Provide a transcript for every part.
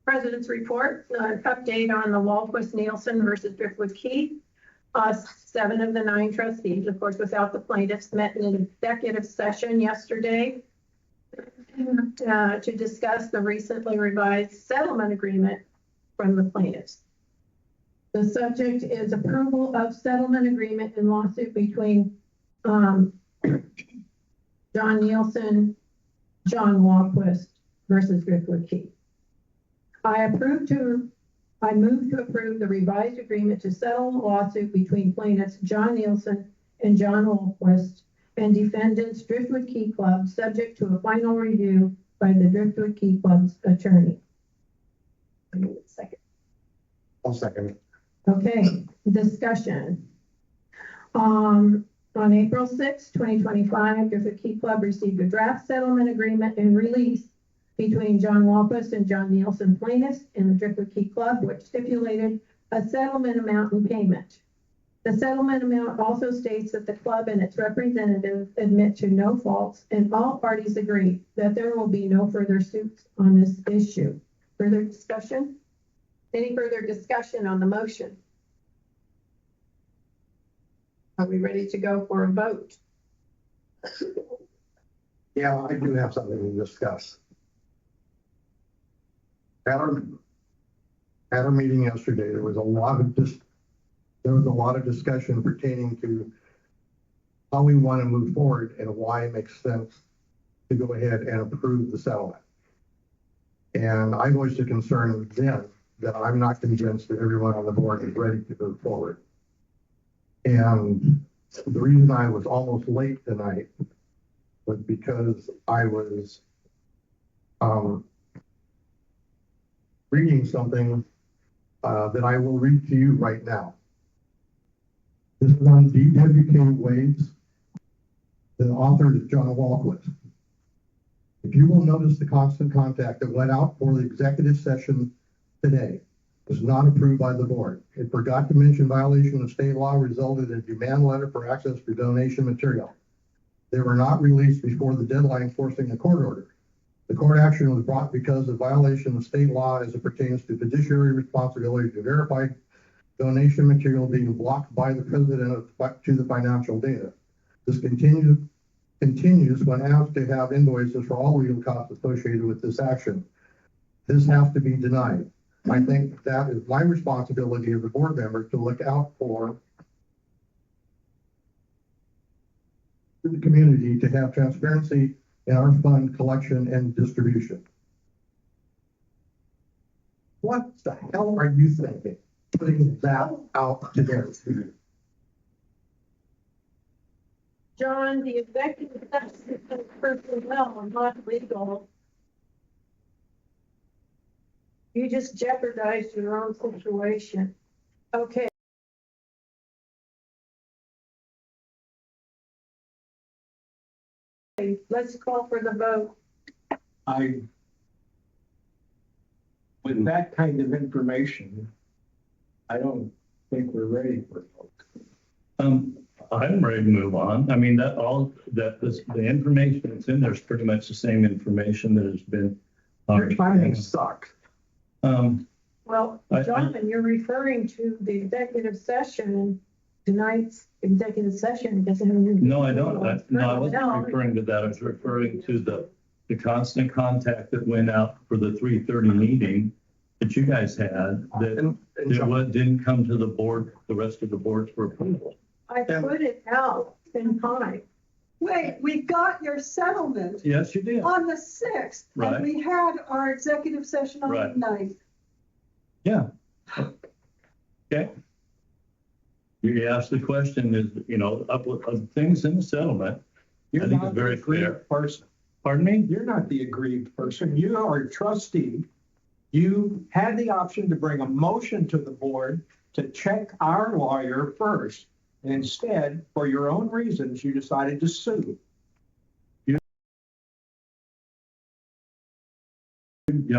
President's report, an update on the Walquist-Nielsen versus Driftwoodkey. 7 of the 9 trustees, of course, without the plaintiffs, met in an executive session yesterday to discuss the recently revised settlement agreement from the plaintiffs. The subject is approval of settlement agreement in lawsuit between John Nielsen, John Walquist versus Driftwoodkey. I move to approve the revised agreement to settle the lawsuit between plaintiffs John Nielsen and John Walquist and defendants Driftwoodkey Club, subject to a final review by the Driftwoodkey Club's attorney. I need a second. I'll second it. Okay, discussion. On April 6, 2025, Driftwoodkey Club received a draft settlement agreement and release between John Walquist and John Nielsen plaintiffs in the Driftwoodkey Club, which stipulated a settlement amount and payment. The settlement amount also states that the club and its representatives admit to no faults, and all parties agree that there will be no further suits on this issue. Further discussion? Any further discussion on the motion? Are we ready to go for a vote? Yeah, I do have something to discuss. At our meeting yesterday, there was a lot of discussion pertaining to how we want to move forward and why it makes sense to go ahead and approve the settlement. And I voiced a concern then that I'm not convinced that everyone on the board is ready to move forward. And the reason I was almost late tonight was because I was reading something that I will read to you right now. This is on DWK Waves. The author is John Walquist. If you will notice, the constant contact that went out for the executive session today was not approved by the board. It forgot to mention violation of state law resulted in a demand letter for access to donation material. They were not released before the deadline forcing a court order. The court action was brought because of violation of state law as it pertains to fiduciary responsibility to verify donation material being blocked by the president to the financial data. This continues when asked to have invoices for all legal costs associated with this action. This has to be denied. I think that is my responsibility as a board member to look out for the community, to have transparency in our fund collection and distribution. What the hell are you thinking, putting that out to there? John, the executive session is personnel and not legal. You just jeopardized your own situation. Okay. Let's call for the vote. With that kind of information, I don't think we're ready for a vote. I'm ready to move on. I mean, the information that's in there is pretty much the same information that has been. Your findings suck. Well, Jonathan, you're referring to the executive session, tonight's executive session. No, I don't. No, I wasn't referring to that. I was referring to the constant contact that went out for the 3:30 meeting that you guys had that didn't come to the board, the rest of the board for approval. I put it out in time. Wait, we got your settlement. Yes, you did. On the 6th. Right. And we had our executive session on the 9th. Yeah. Okay. You asked the question is, of things in the settlement. You're I think not it's very the aggrieved fair. person. Pardon me? You're not the aggrieved person. You are a trustee. You had the option to bring a motion to the board to check our lawyer first. And instead, for your own reasons, you decided to sue. Yeah,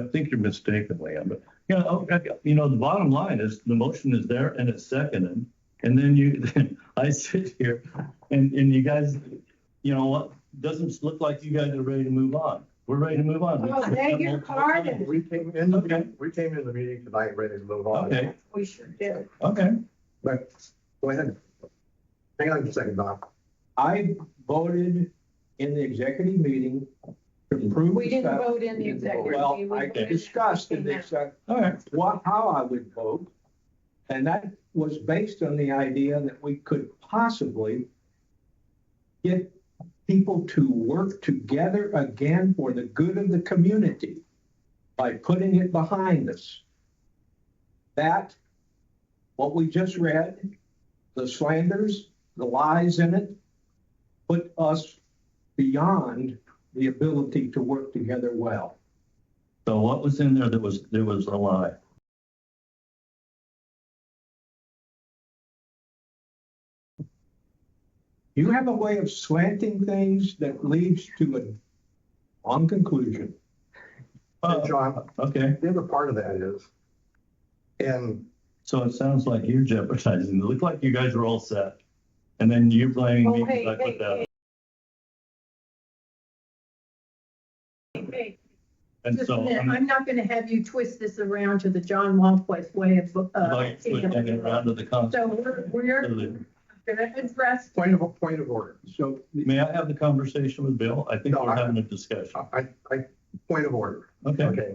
I think you're mistaken, Liam. But the bottom line is the motion is there and it's seconded, and then I sit here and you guys, what doesn't look like you guys are ready to move on. we're ready to move on. Oh, thank you, Carden. We came in, Okay. we came in the meeting tonight ready to move on. Okay, We sure did. okay. But, go ahead. Hang on a second, Doc. I voted in the executive meeting to approve. We the didn't stuff. vote in the executive. Well, meeting. I discussed in the exec, All right. how I would vote. And that was based on the idea that we could possibly get people to work together again for the good of the community by putting it behind us. That, what we just read, the slanders, the lies in it, put us beyond the ability to work together well. So what was in there there was a lie? You have a way of slanting things that leads to a wrong conclusion. And John, Okay, the other part of that is, and so it sounds like you're jeopardizing. It looked like you guys were all set. And then you're blaming me Oh, hey, because I put hey, that. Hey, And just a so minute. I'm I'm not gonna have you twist this around to the John Walquist way of, like switching around to the concept. so we're gonna address. point of order. So May I have the conversation with Bill? I think No, we're having a discussion. Point of order. Okay, Okay.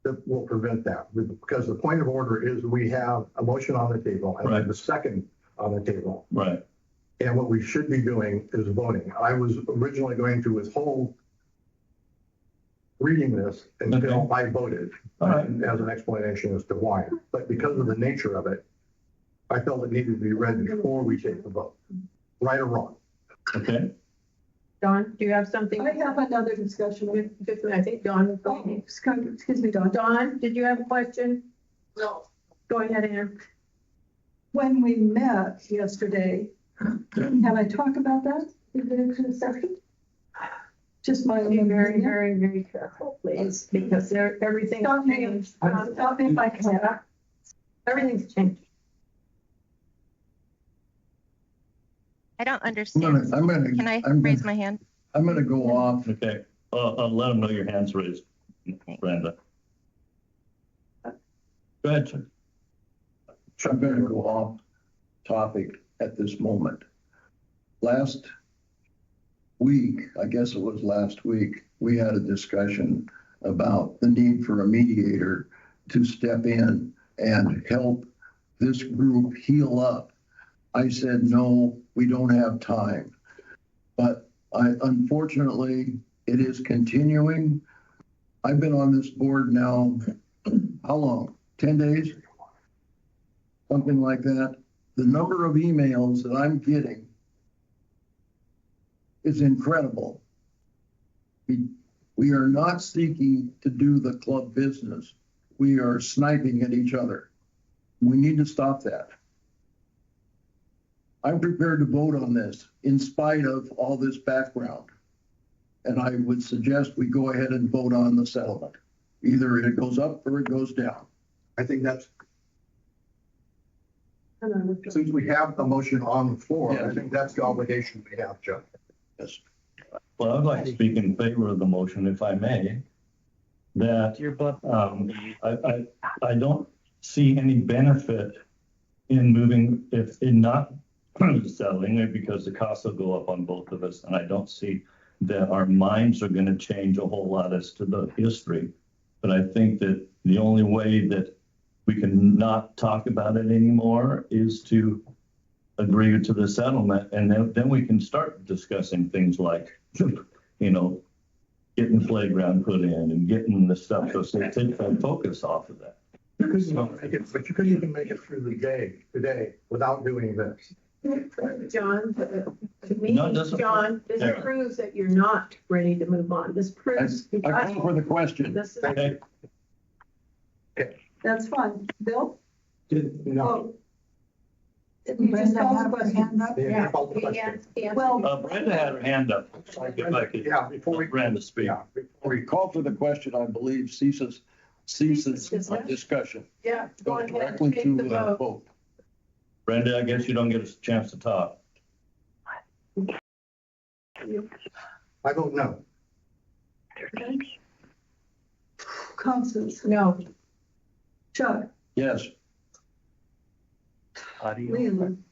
That will prevent that, because the point of order is we have a motion on the table and Right. then the second on the table. right. And what we should be doing is voting. I was originally going to withhold reading this until I voted, All right. as an explanation as to why. But because of the nature of it, I felt it needed to be read before we take the vote, right or wrong. Okay. Don, do you have something? I have another discussion. Just, I think Don. Excuse me, Don. Don, did you have a question? No. Go ahead, Ann. When we met yesterday, can I talk about that in the executive session? Just my Be own very, opinion. very, very careful, please, because everything's Stop me. changed. Stop me if I can. Everything's changed. I don't understand. Can I raise my hand? I'm gonna go off. Okay. I'll let him know your hand's raised, Brenda. Go ahead, sir. I'm gonna go off topic at this moment. Last week, I guess it was last week, we had a discussion about the need for a mediator to step in and help this group heal up. I said, no, we don't have time. But unfortunately, it is continuing. I've been on this board now, how long? 10 days? Something like that. The number of emails that I'm getting is incredible. We are not seeking to do the club business. We are sniping at each other. We need to stop that. I'm prepared to vote on this in spite of all this background. And I would suggest we go ahead and vote on the settlement. Either it goes up or it goes down. I think that's, since we have the motion on the floor, I think that's the obligation we have, Chuck. Yes. Well, I'd like to speak in favor of the motion, if I may. That I don't see any benefit in moving, in not settling it, because the costs will go up on both of us. And I don't see that our minds are going to change a whole lot as to the history. But I think that the only way that we can not talk about it anymore is to agree to the settlement. And then we can start discussing things like, you know, getting the playground put in and getting the stuff, so take the focus off of that. You couldn't make it, but you couldn't even make it through the day today without doing this. John, to me, No, it doesn't- John, this Yeah. proves that you're not ready to move on. This proves. I call for the question. This is. Okay. That's fine. Bill? No. Oh. Did you just call the question? Yeah, call the question. Well, Brenda had her hand up. If I could, Yeah, before we, Brenda speak. yeah, before we, Call for the question, I believe, ceases discussion. Yeah, go Go ahead, directly take to the vote. vote. Brenda, I guess you don't get a chance to talk. I vote no. Okay. Constance, No. Chuck, Yes. Leland,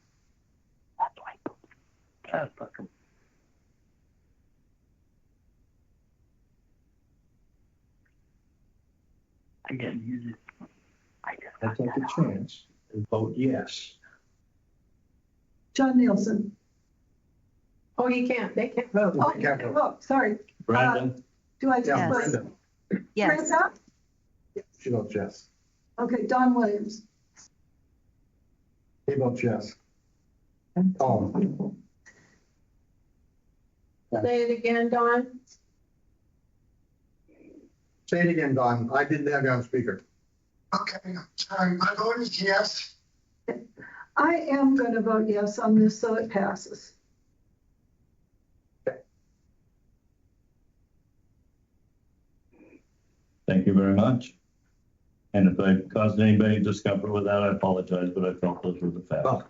I take a chance and vote yes. John Nielsen. Oh, he can't, they can't vote. Oh, I can't vote. oh, sorry. Brandon, Do I just Yeah, Yes. vote? Yes. Brenda? She votes yes. Okay, Don Williams. He votes yes. Oh, Say it again, Don. say it again, Don. I didn't have you on speaker. Okay, sorry, my vote is yes. I am going to vote yes on this, so it passes. thank you very much. And if I caused anybody discomfort with that, I apologize, but I felt those were the facts. Oh,